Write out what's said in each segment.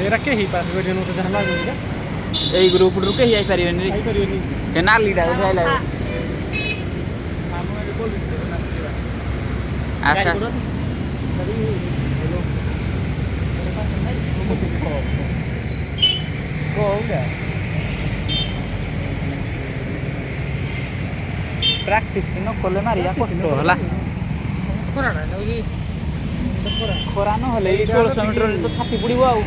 ଏରା କେହି ପାରିବେନି ତ ଯାହା ଲାଗୁଛି ଏଇ ଗ୍ରୁପରୁ କେହି ଯାଇପାରିବେନି ଏ ନାଲିଟା ଆଇଲା ଆଚ୍ଛା ପ୍ରାକ୍ଟିସ୍ ନ କଲେ ମାରିବା କଷ୍ଟ ହେଲା ଖରା ନହେଲେ ଏଇ 1600 ମିଟରରେ ତ ଛାତି ପଡ଼ିବ ଆଉ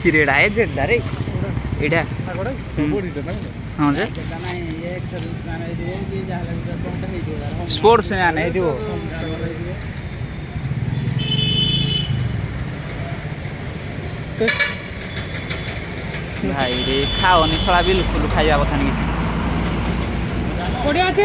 କିରେଡ଼ା ଏ ଜେଡା ରେ ଏଇଟା ହଁ ଯେ ସ୍ପୋର୍ଟସ ମ୍ୟାନ୍ ହେଇଥିବ ଭାଇ ରେ ଖାଅନି ଶଳା ବିଲକୁଲ ଖାଇବା କଥା ନାହିଁ କିଛି ବଢିଆ ଅଛି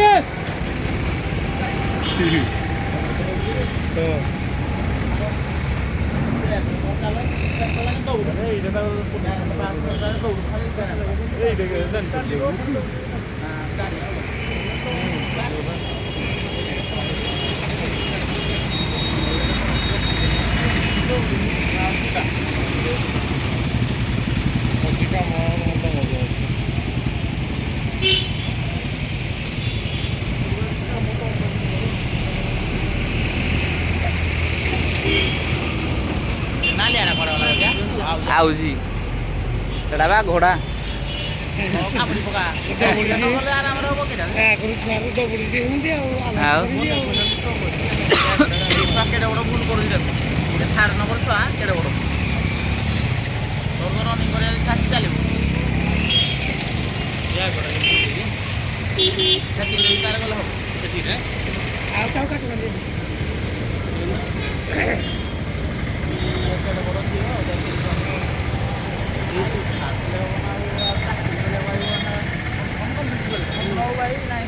ଆଉଜି ସେଟା ବା ଘୋଡ଼ା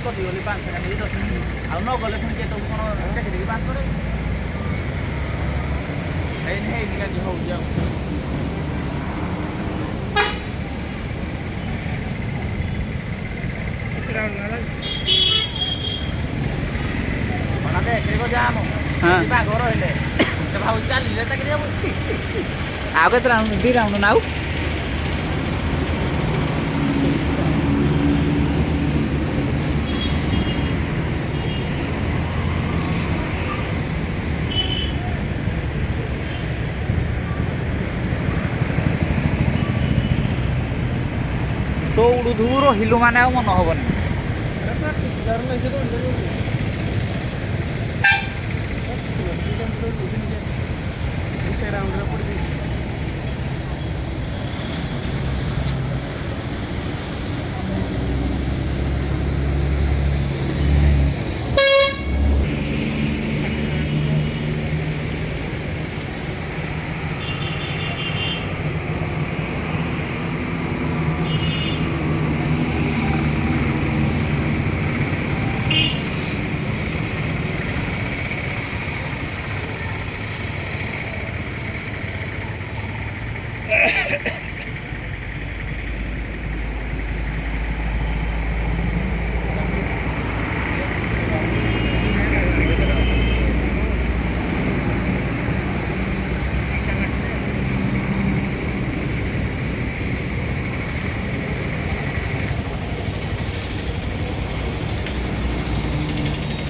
କଟିଗଲି 5 ସେକେଣ୍ଡ 10 ମିନିଟ୍ ଆଉ ନ ଗଲେ ପୁଣି କେତେ କ'ଣ ଦେଖିଦେବି 5 ପରେ ହେଇନି କାଜି ହେଉଛି ଆଉ ଦେଖ ଯାମ ଘର ହେଲେ ଭାବୁଛି ଚାଲିଲେ ଚାକିରି ହବ ଆଉ କେତେ ରାଉଣ୍ଡ 2 ରାଉଣ୍ଡ ନା ଆଉ ଦୌଡ଼ୁ ଦୂର ହିଲୁ ମାନେ ଆଉ ମନ ହବନି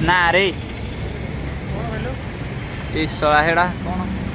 ନା ରେ ଏ ଶଳା ହେଡ଼ା କ'ଣ